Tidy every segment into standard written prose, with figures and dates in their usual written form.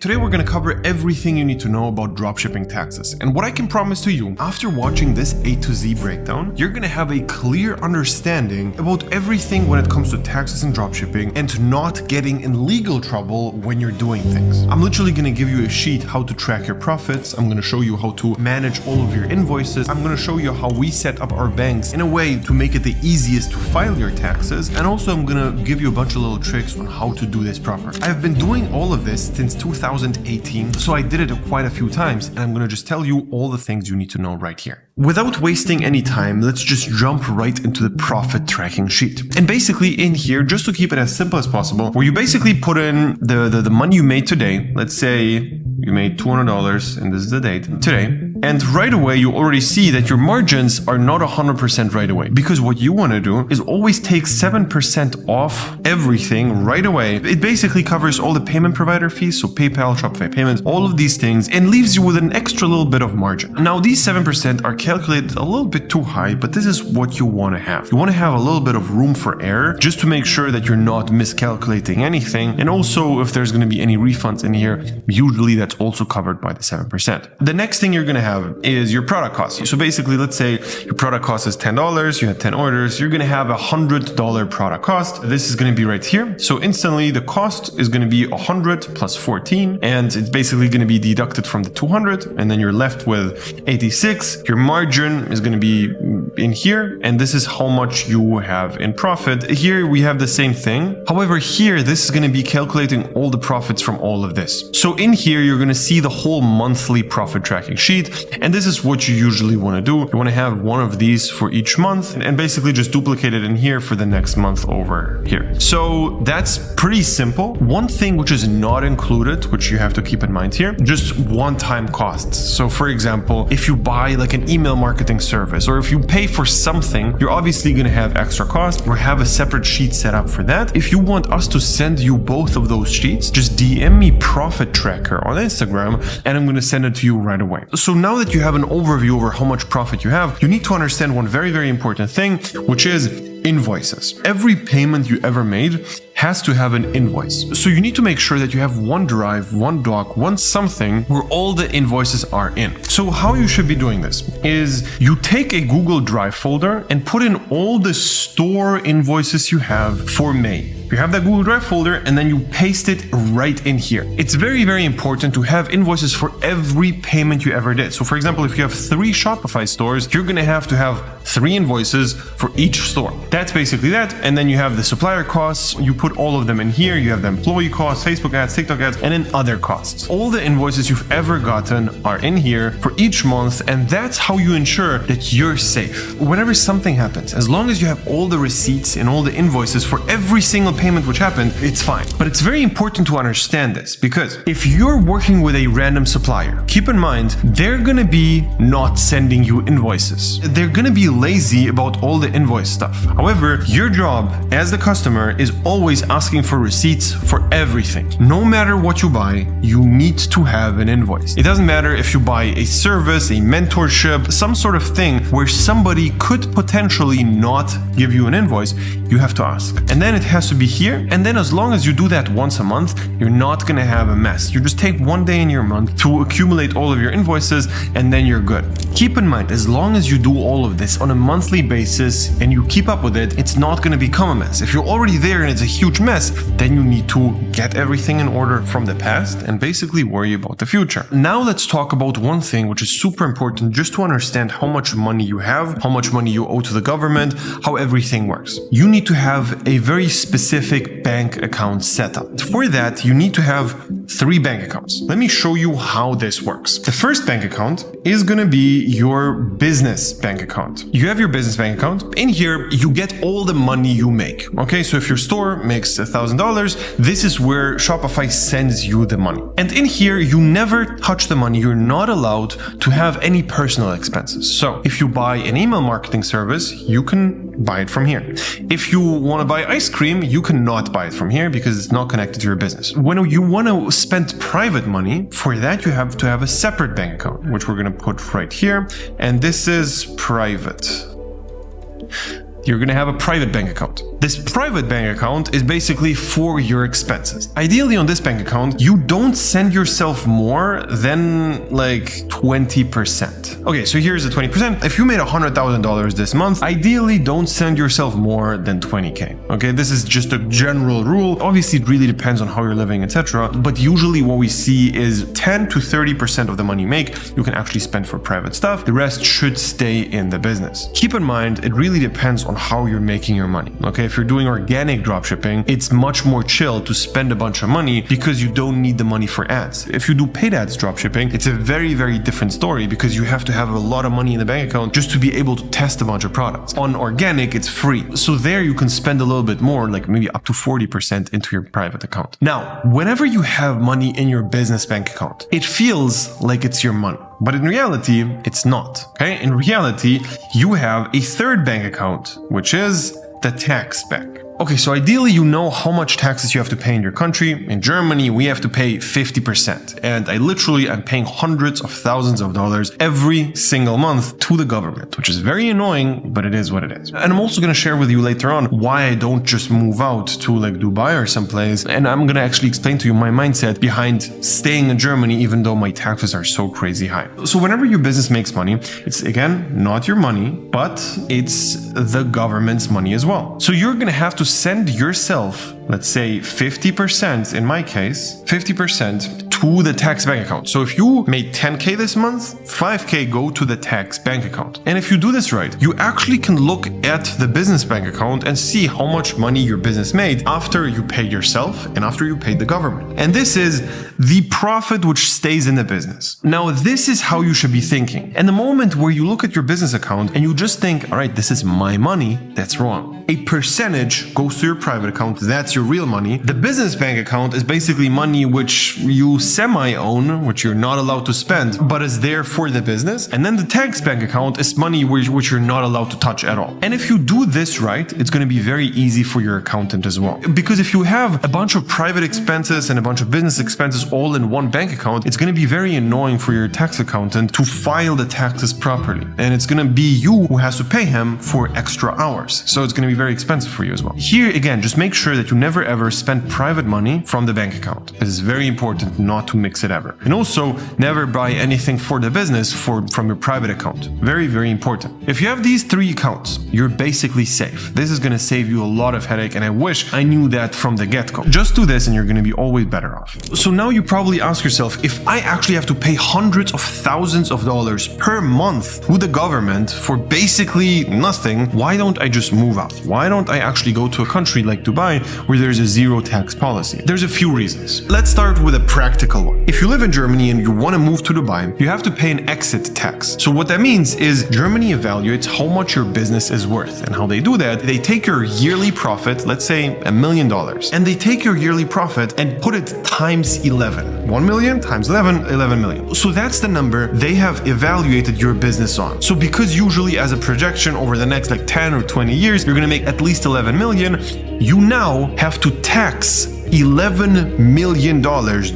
Today we're going to cover everything you need to know about dropshipping taxes. And what I can promise to you, after watching this A to Z breakdown, you're going to have a clear understanding about everything when it comes to taxes and dropshipping and not getting in legal trouble when you're doing things. I'm literally going to give you a sheet how to track your profits. I'm going to show you how to manage all of your invoices. I'm going to show you how we set up our banks in a way to make it the easiest to file your taxes. And also I'm going to give you a bunch of little tricks on how to do this proper. I've been doing all of this since 2018, so I did it quite a few times, and I'm going to just tell you all the things you need to know right here. Without wasting any time, let's just jump right into the profit tracking sheet. And basically in here, just to keep it as simple as possible, where you basically put in the money you made today. Let's say you made $200 and this is the date today. And right away, you already see that your margins are not 100% right away, because what you want to do is always take 7% off everything right away. It basically covers all the payment provider fees, so PayPal, Shopify payments, all of these things, and leaves you with an extra little bit of margin. Now, these 7% are calculated a little bit too high, but this is what you want to have. You want to have a little bit of room for error, just to make sure that you're not miscalculating anything. And also, if there's going to be any refunds in here, usually that's also covered by the 7%. The next thing you're going to have is your product cost. So basically, let's say your product cost is $10, you had 10 orders, you're going to have $100 product cost. This is going to be right here. So instantly the cost is going to be 100 plus 14, and it's basically going to be deducted from the 200, and then you're left with 86. Your margin is going to be in here, and this is how much you have in profit. Here we have the same thing. However, here this is going to be calculating all the profits from all of this. So in here you're going to see the whole monthly profit tracking sheet. And this is what you usually want to do. You want to have one of these for each month and basically just duplicate it in here for the next month over here. So that's pretty simple. One thing which is not included, which you have to keep in mind here, just one-time costs. So for example, if you buy like an email marketing service, or if you pay for something, you're obviously going to have extra costs. We have a separate sheet set up for that. If you want us to send you both of those sheets, just DM me Profit Tracker on Instagram and I'm going to send it to you right away. So now that you have an overview over how much profit you have, you need to understand one very, very important thing, which is invoices. Every payment you ever made has to have an invoice. So you need to make sure that you have one drive, one doc, one something where all the invoices are in. So how you should be doing this is you take a Google Drive folder and put in all the store invoices you have for May. You have that Google Drive folder and then you paste it right in here. It's very, very important to have invoices for every payment you ever did. So for example, if you have 3 Shopify stores, you're going to have 3 invoices for each store. That's basically that. And then you have the supplier costs. You put all of them in here. You have the employee costs, Facebook ads, TikTok ads, and then other costs. All the invoices you've ever gotten are in here for each month. And that's how you ensure that you're safe. Whenever something happens, as long as you have all the receipts and all the invoices for every single payment which happened, it's fine. But it's very important to understand this, because if you're working with a random supplier, keep in mind, they're going to be not sending you invoices. They're going to be lazy about all the invoice stuff. However, your job as the customer is always asking for receipts for everything. No matter what you buy, you need to have an invoice. It doesn't matter if you buy a service, a mentorship, some sort of thing where somebody could potentially not give you an invoice, you have to ask. And then it has to be here. And then as long as you do that once a month, you're not going to have a mess. You just take one day in your month to accumulate all of your invoices, and then you're good. Keep in mind, as long as you do all of this on a monthly basis and you keep up with it, it's not going to become a mess. If you're already there and it's a huge mess, then you need to get everything in order from the past and basically worry about the future. Now let's talk about one thing which is super important, just to understand how much money you have, how much money you owe to the government, how everything works. You need to have a very specific bank account set up. For that, you need to have 3 bank accounts. Let me show you how this works. The first bank account is going to be your business bank account. You have your business bank account. In here, you get all the money you make. Okay, so if your store makes $1,000, this is where Shopify sends you the money. And in here, you never touch the money. You're not allowed to have any personal expenses. So if you buy an email marketing service, you can buy it from here. If you want to buy ice cream, you cannot buy it from here because it's not connected to your business. When you want to spend private money, for that you have to have a separate bank account, which we're going to put right here. And this is private. You're going to have a private bank account. This private bank account is basically for your expenses. Ideally on this bank account, you don't send yourself more than like 20%. Okay, so here's the 20%. If you made $100,000 this month, ideally don't send yourself more than 20K. Okay, this is just a general rule. Obviously, it really depends on how you're living, etc. But usually what we see is 10 to 30% of the money you make, you can actually spend for private stuff. The rest should stay in the business. Keep in mind, it really depends on how you're making your money. Okay, if you're doing organic dropshipping, it's much more chill to spend a bunch of money because you don't need the money for ads. If you do paid ads dropshipping, it's a very, very different story because you have to have a lot of money in the bank account just to be able to test a bunch of products. On organic, it's free. So there you can spend a little bit more, like maybe up to 40% into your private account. Now, whenever you have money in your business bank account, it feels like it's your money. But in reality, it's not. Okay? In reality, you have a third bank account, which is the tax bank. Okay, so ideally you know how much taxes you have to pay in your country. In Germany, we have to pay 50%. And I'm paying hundreds of thousands of dollars every single month to the government, which is very annoying, but it is what it is. And I'm also going to share with you later on why I don't just move out to like Dubai or someplace. And I'm going to actually explain to you my mindset behind staying in Germany, even though my taxes are so crazy high. So whenever your business makes money, it's again, not your money, but it's the government's money as well. So you're going to have to send yourself, let's say 50%, in my case, 50% to the tax bank account. So if you made 10K this month, 5K go to the tax bank account. And if you do this right, you actually can look at the business bank account and see how much money your business made after you paid yourself and after you paid the government. And this is the profit which stays in the business. Now, this is how you should be thinking. And the moment where you look at your business account and you just think, all right, this is my money, that's wrong. A percentage goes to your private account, that's your real money. The business bank account is basically money which you semi-own, which you're not allowed to spend, but is there for the business. And then the tax bank account is money which you're not allowed to touch at all. And if you do this right, it's going to be very easy for your accountant as well. Because if you have a bunch of private expenses and a bunch of business expenses all in one bank account, it's going to be very annoying for your tax accountant to file the taxes properly. And it's going to be you who has to pay him for extra hours. So it's going to be very expensive for you as well. Here, again, just make sure that you never ever spend private money from the bank account. It is very important not to mix it ever. And also, never buy anything for the business from your private account. Very, very important. If you have these three accounts, you're basically safe. This is going to save you a lot of headache, and I wish I knew that from the get-go. Just do this and you're going to be always better off. So now you probably ask yourself, if I actually have to pay hundreds of thousands of dollars per month to the government for basically nothing, why don't I just move out? Why don't I actually go to a country like Dubai where there's a zero tax policy? There's a few reasons. Let's start with a practical one. If you live in Germany and you want to move to Dubai, you have to pay an exit tax. So what that means is Germany evaluates how much your business is worth. And how they do that, they take your yearly profit, let's say $1 million, and they take your yearly profit and put it times 11. 1 million times 11, 11 million. So that's the number they have evaluated your business on. So because usually as a projection over the next like 10 or 20 years, you're going to make at least 11 million, you now have to tax $11 million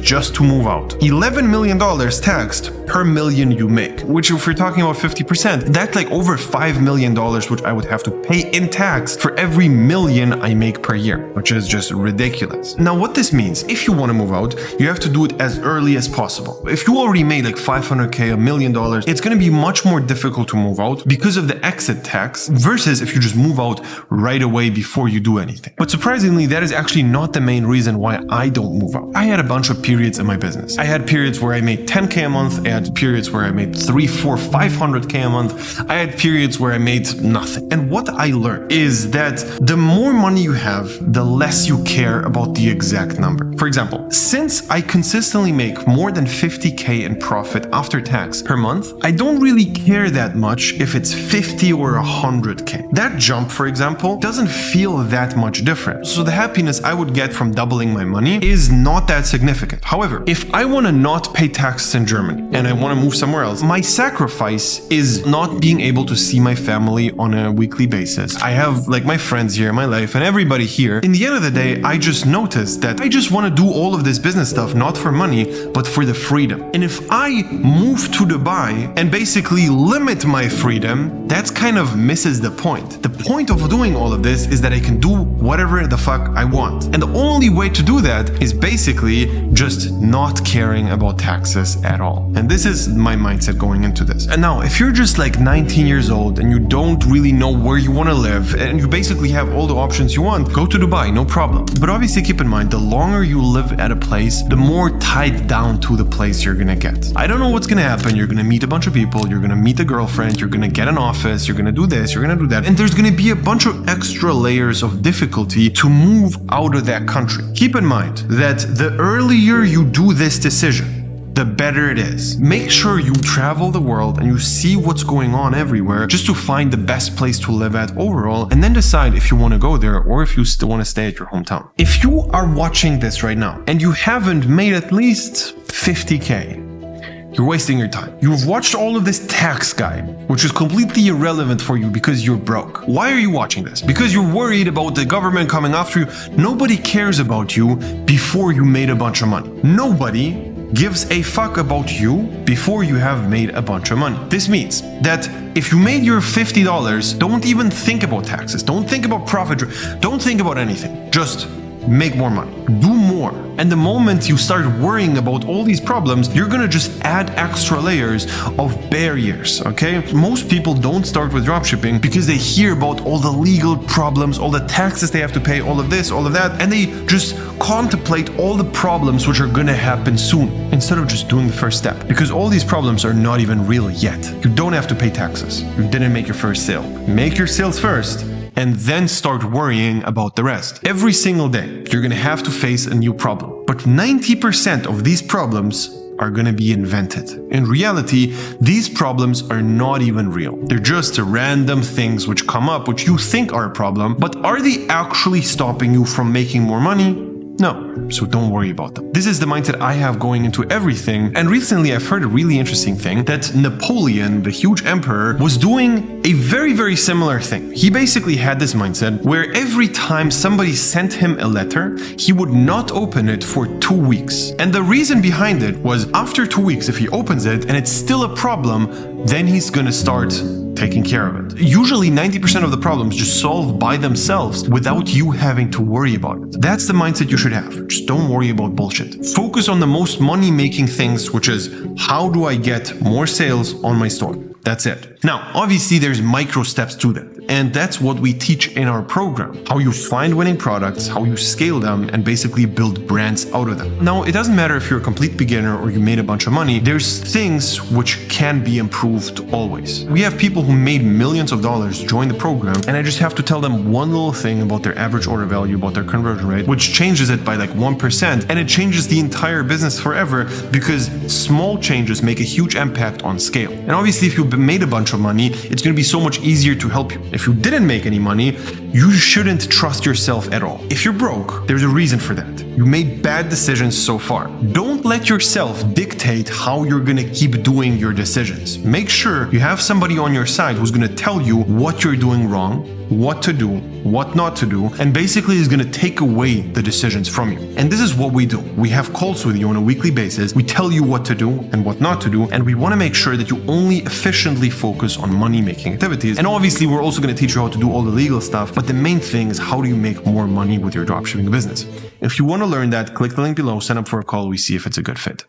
just to move out. $11 million taxed per million you make, which if we're talking about 50%, that's like over $5 million, which I would have to pay in tax for every million I make per year, which is just ridiculous. Now, what this means, if you want to move out, you have to do it as early as possible. If you already made like 500K, $1 million, it's going to be much more difficult to move out because of the exit tax versus if you just move out right away before you do anything. But surprisingly, that is actually not the main reason why I don't move out. I had a bunch of periods in my business. I had periods where I made 10K a month. I had periods where I made 300, 400, 500K a month. I had periods where I made nothing. And what I learned is that the more money you have, the less you care about the exact number. For example, since I consistently make more than 50K in profit after tax per month, I don't really care that much if it's 50 or 100K. That jump, for example, doesn't feel that much different. So the happiness I would get from doubling doubling my money is not that significant. However, if I want to not pay taxes in Germany and I want to move somewhere else, my sacrifice is not being able to see my family on a weekly basis. I have like my friends here, my life, and everybody here. In the end of the day, I just noticed that I just want to do all of this business stuff, not for money, but for the freedom. And if I move to Dubai and basically limit my freedom, that's kind of misses the point. The point of doing all of this is that I can do whatever the fuck I want. And the only way to do that is basically just not caring about taxes at all. And this is my mindset going into this. And now, if you're just like 19 years old and you don't really know where you want to live and you basically have all the options you want, go to Dubai, no problem. But obviously keep in mind, the longer you live at a place, the more tied down to the place you're gonna get. I don't know what's gonna happen. You're gonna meet a bunch of people, you're gonna meet a girlfriend, you're gonna get an office, you're gonna do this, you're gonna do that. And there's gonna be a bunch of extra layers of difficulty to move out of that country. Keep in mind that the earlier you do this decision, the better it is. Make sure you travel the world and you see what's going on everywhere just to find the best place to live at overall, and then decide if you want to go there or if you still want to stay at your hometown. If you are watching this right now and you haven't made at least 50K, you're wasting your time. You've watched all of this tax guide, which is completely irrelevant for you because you're broke. Why are you watching this? Because you're worried about the government coming after you. Nobody cares about you before you made a bunch of money. Nobody gives a fuck about you before you have made a bunch of money. This means that if you made your $50, don't even think about taxes. Don't think about profit. Don't think about anything. Just make more money. Do more. And the moment you start worrying about all these problems, you're gonna just add extra layers of barriers, okay? Most people don't start with dropshipping because they hear about all the legal problems, all the taxes they have to pay, all of this, all of that, and they just contemplate all the problems which are gonna happen soon instead of just doing the first step. Because all these problems are not even real yet. You don't have to pay taxes. You didn't make your first sale. Make your sales first, and then start worrying about the rest. Every single day, you're gonna have to face a new problem. But 90% of these problems are gonna be invented. In reality, these problems are not even real. They're just random things which come up, which you think are a problem, but are they actually stopping you from making more money? No, so don't worry about them. This is the mindset I have going into everything. And recently I've heard a really interesting thing that Napoleon, the huge emperor, was doing a very, very similar thing. He basically had this mindset where every time somebody sent him a letter, he would not open it for 2 weeks. And the reason behind it was after 2 weeks, if he opens it and it's still a problem, then he's gonna start taking care of it. Usually 90% of the problems just solve by themselves without you having to worry about it. That's the mindset you should have. Just don't worry about bullshit. Focus on the most money-making things, which is how do I get more sales on my store? That's it. Now, obviously there's micro steps to that. And that's what we teach in our program. How you find winning products, how you scale them, and basically build brands out of them. Now, it doesn't matter if you're a complete beginner or you made a bunch of money, there's things which can be improved always. We have people who made millions of dollars join the program, and I just have to tell them one little thing about their average order value, about their conversion rate, which changes it by like 1%, and it changes the entire business forever because small changes make a huge impact on scale. And obviously, if you made a bunch of money, it's going to be so much easier to help you. If you didn't make any money, you shouldn't trust yourself at all. If you're broke, there's a reason for that. You made bad decisions so far. Don't let yourself dictate how you're going to keep doing your decisions. Make sure you have somebody on your side who's going to tell you what you're doing wrong, what to do, what not to do, and basically is going to take away the decisions from you. And this is what we do. We have calls with you on a weekly basis. We tell you what to do and what not to do, and we want to make sure that you only efficiently focus on money-making activities. And obviously, we're also going to teach you how to do all the legal stuff, but the main thing is how do you make more money with your dropshipping business? If you want to learn that, click the link below, sign up for a call, we see if it's a good fit.